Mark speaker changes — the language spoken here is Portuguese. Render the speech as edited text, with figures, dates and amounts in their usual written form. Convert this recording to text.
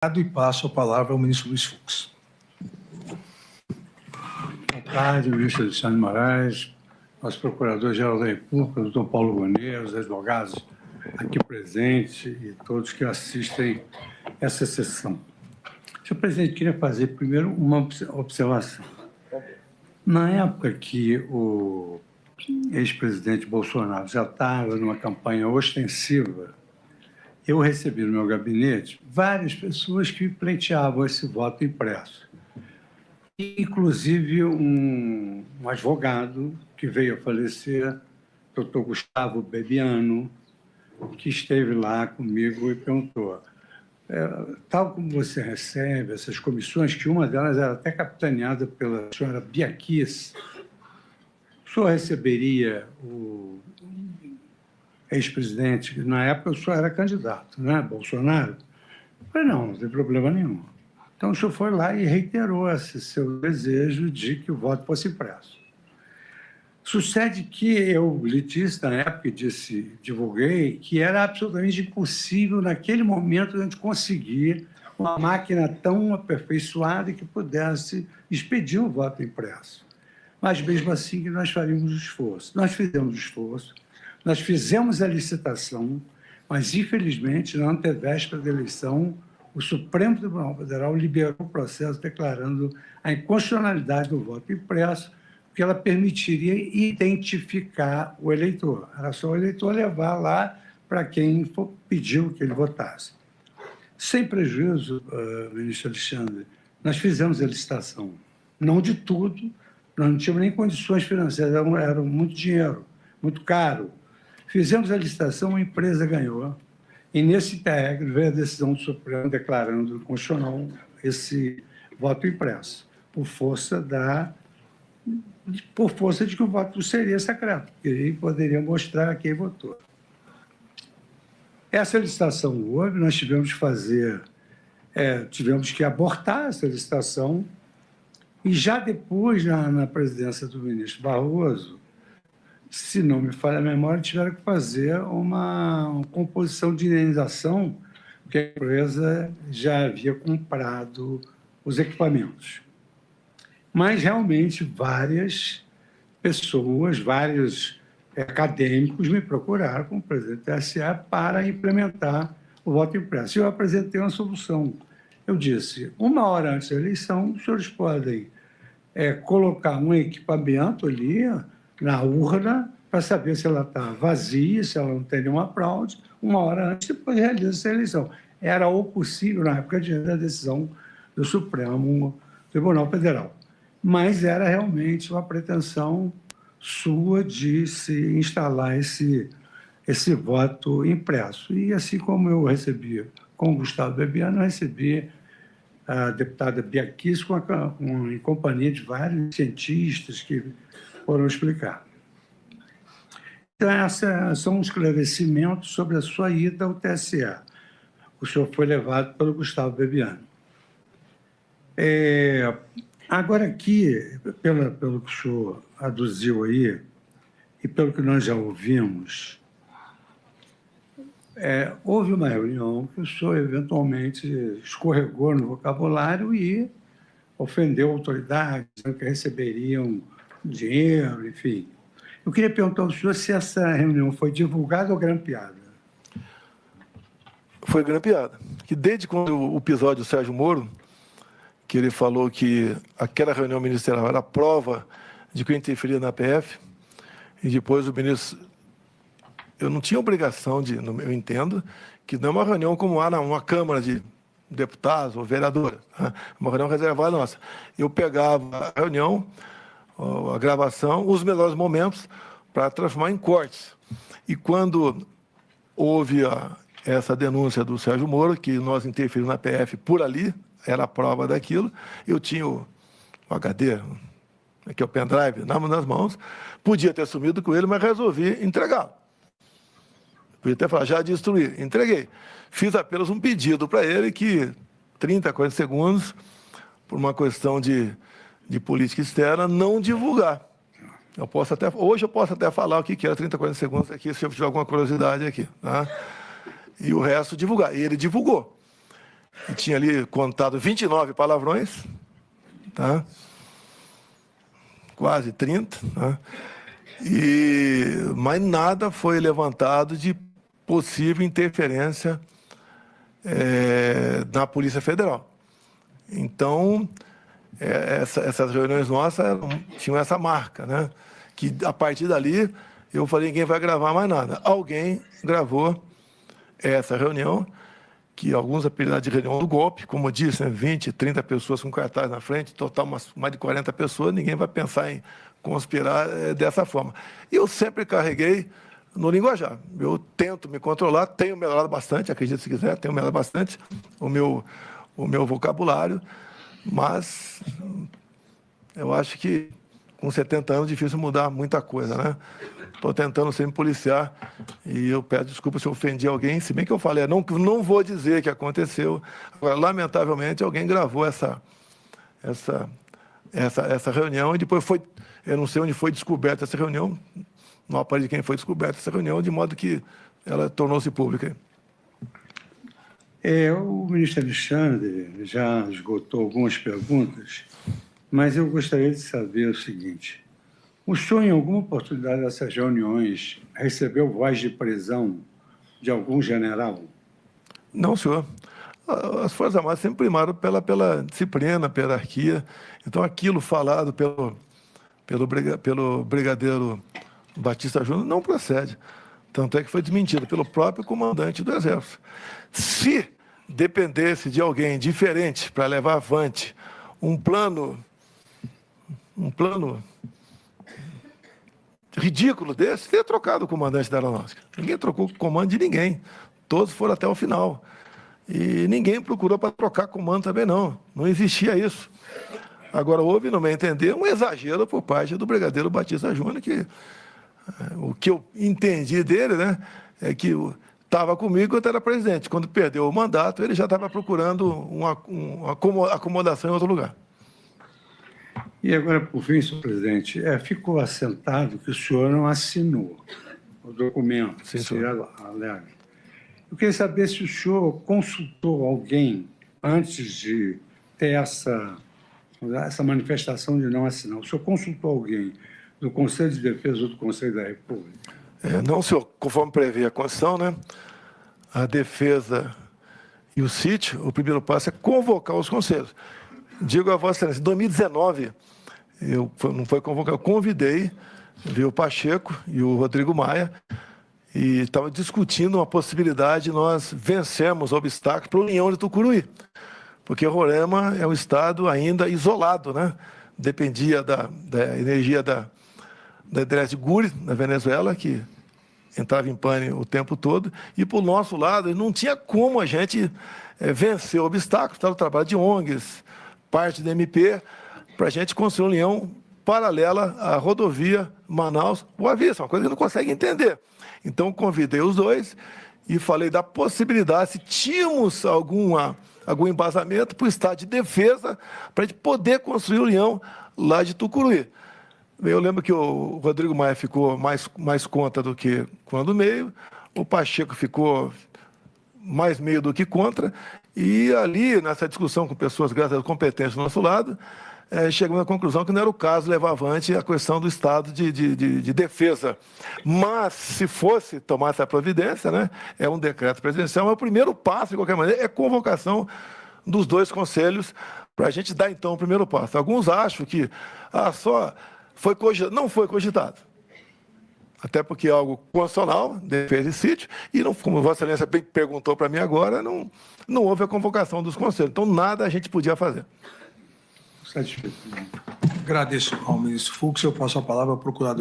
Speaker 1: E passo a palavra ao ministro Luiz Fux.
Speaker 2: Boa tarde, ministro Alexandre de Moraes, nosso procurador-geral da República, doutor Paulo Gonet, os advogados aqui presentes e todos que assistem essa sessão. Senhor presidente, queria fazer primeiro uma observação. Na época que o ex-presidente Bolsonaro já estava numa campanha ostensiva, eu recebi no meu gabinete várias pessoas que pleiteavam esse voto impresso. Inclusive um advogado que veio a falecer, doutor Gustavo Bebiano, que esteve lá comigo e perguntou, tal como você recebe essas comissões, que uma delas era até capitaneada pela senhora Bia Kiss, o senhor receberia o ex-presidente, na época o senhor era candidato, né, Bolsonaro? Eu falei, não tem problema nenhum. Então o senhor foi lá e reiterou esse seu desejo de que o voto fosse impresso. Sucede que eu lhe disse, na época, divulguei, que era absolutamente impossível, naquele momento, a gente conseguir uma máquina tão aperfeiçoada que pudesse expedir o voto impresso. Mas, mesmo assim, nós faríamos o esforço. Nós fizemos o esforço, nós fizemos a licitação, mas, infelizmente, na antevéspera da eleição, o Supremo Tribunal Federal liberou o processo declarando a inconstitucionalidade do voto impresso, porque ela permitiria identificar o eleitor. Era só o eleitor levar lá para quem pediu que ele votasse. Sem prejuízo, ministro Alexandre, nós fizemos a licitação. Não de tudo, nós não tínhamos nem condições financeiras, era muito dinheiro, muito caro. Fizemos a licitação, a empresa ganhou, e nesse integro veio a decisão do Supremo declarando constitucional esse voto impresso, por força de que o voto seria secreto, porque ele poderia mostrar quem votou. Essa licitação houve, nós tivemos que fazer, tivemos que abortar essa licitação, e já depois, na presidência do ministro Barroso, se não me falha a memória, tiveram que fazer uma composição de indenização, porque a empresa já havia comprado os equipamentos. Mas, realmente, várias pessoas, vários acadêmicos me procuraram como presidente do TSE para implementar o voto impresso. E eu apresentei uma solução. Eu disse, 1 hora antes da eleição, os senhores podem colocar um equipamento ali na urna para saber se ela está vazia, se ela não tem nenhuma fraude, 1 hora antes, depois realiza essa eleição. Era o possível, na época, diante da decisão do Supremo Tribunal Federal. Mas era realmente uma pretensão sua de se instalar esse voto impresso. E assim como eu recebi com o Gustavo Bebiano, eu recebi a deputada Bia Kiss em companhia de vários cientistas que foram explicar. Então, esses são os esclarecimentos sobre a sua ida ao TSE. O senhor foi levado pelo Gustavo Bebiano. Agora, aqui, pelo que o senhor aduziu aí, e pelo que nós já ouvimos, houve uma reunião que o senhor eventualmente escorregou no vocabulário e ofendeu autoridades, que receberiam dinheiro, enfim. Eu queria perguntar ao senhor se essa reunião foi divulgada ou grampeada.
Speaker 3: Foi grampeada. Que desde quando o episódio do Sérgio Moro, que ele falou que aquela reunião ministerial era prova de que eu interferia na PF, e depois o ministro... Eu não tinha obrigação de... Eu entendo que não é uma reunião como há numa Câmara de Deputados ou vereadores, né? Uma reunião reservada nossa. Eu pegava a reunião, a gravação, os melhores momentos para transformar em cortes. E quando houve essa denúncia do Sérgio Moro, que nós interferimos na PF por ali, era a prova daquilo, eu tinha o HD, aqui é o pendrive, nas mãos, podia ter sumido com ele, mas resolvi entregá-lo. Podia ter falado, já destruí, entreguei. Fiz apenas um pedido para ele que 30, 40 segundos, por uma questão de política externa, não divulgar. Hoje eu posso até falar o que era 30, 40 segundos aqui, se eu tiver alguma curiosidade aqui. Tá? E o resto divulgar. E ele divulgou. e tinha ali contado 29 palavrões, tá? Quase 30, tá? Mas nada foi levantado de possível interferência na Polícia Federal. Então, essas reuniões nossas tinham essa marca, né? Que a partir dali eu falei, ninguém vai gravar mais nada. Alguém gravou essa reunião, que alguns apelidaram de reunião do golpe, como eu disse, né, 20, 30 pessoas com cartaz na frente, total mais de 40 pessoas, ninguém vai pensar em conspirar dessa forma. E eu sempre carreguei no linguajar. Eu tento me controlar, tenho melhorado bastante, acredito se quiser, tenho melhorado bastante o meu vocabulário, mas eu acho que com 70 anos é difícil mudar muita coisa, né? Estou tentando sempre policiar e eu peço desculpa se eu ofendi alguém, se bem que eu falei, não vou dizer que aconteceu. Agora, lamentavelmente, alguém gravou essa reunião e depois foi, eu não sei onde foi descoberta essa reunião, não aparece quem foi descoberta essa reunião, de modo que ela tornou-se pública.
Speaker 2: O ministro Alexandre já esgotou algumas perguntas, mas eu gostaria de saber o seguinte: o senhor, em alguma oportunidade dessas reuniões, recebeu voz de prisão de algum general?
Speaker 3: Não, senhor. As Forças Armadas sempre primaram pela disciplina, pela hierarquia. Então, aquilo falado pelo brigadeiro Batista Júnior não procede. Tanto é que foi desmentido pelo próprio comandante do Exército. Se dependesse de alguém diferente para levar avante um plano ridículo desse, teria trocado o comandante da aeronáutica. Ninguém trocou o comando de ninguém. Todos foram até o final. E ninguém procurou para trocar comando também, não. Não existia isso. Agora, houve, no meu entender, um exagero por parte do brigadeiro Batista Júnior, que o que eu entendi dele, né, é que estava comigo quando era presidente. Quando perdeu o mandato, ele já estava procurando uma acomodação em outro lugar.
Speaker 2: E agora, por fim, senhor presidente, ficou assentado que o senhor não assinou o documento.
Speaker 3: Sim, senhor.
Speaker 2: Eu queria saber se o senhor consultou alguém antes de ter essa manifestação de não assinar. O senhor consultou alguém do Conselho de Defesa ou do Conselho da República?
Speaker 3: Não, senhor. Conforme prevê a Constituição, né, a defesa e o sítio, o primeiro passo é convocar os conselhos. Digo a Vossa Excelência, em 2019, não foi convocar, eu convidei, veio o Pacheco e o Rodrigo Maia, e estava discutindo uma possibilidade de nós vencermos o obstáculo para a União de Tucuruí, porque Roraima é um estado ainda isolado, né? Dependia da energia da hidrelétrica de Guri, na Venezuela, que entrava em pane o tempo todo, e, por nosso lado, não tinha como a gente vencer o obstáculo, estava o trabalho de ONGs, parte da MP, para a gente construir uma união paralela à rodovia Manaus-Boa Vista, uma coisa que não consegue entender. Então, convidei os dois e falei da possibilidade, se tínhamos algum embasamento para o estado de defesa, para a gente poder construir a união lá de Tucuruí. Eu lembro que o Rodrigo Maia ficou mais contra do que quando meio, o Pacheco ficou mais meio do que contra, e ali, nessa discussão com pessoas, graças a competentes do nosso lado, chegamos à conclusão que não era o caso levar avante a questão do estado de defesa. Mas, se fosse tomar essa providência, né, é um decreto presidencial, mas o primeiro passo, de qualquer maneira, é convocação dos dois conselhos para a gente dar, então, o primeiro passo. Alguns acham que só foi cogitado. Não foi cogitado. Até porque é algo constitucional, defesa e sítio, e, não, como Vossa Excelência bem perguntou para mim agora, não houve a convocação dos conselhos. Então, nada a gente podia fazer.
Speaker 2: Satisfeito.
Speaker 1: Agradeço ao ministro Fux. Eu passo a palavra ao procurador.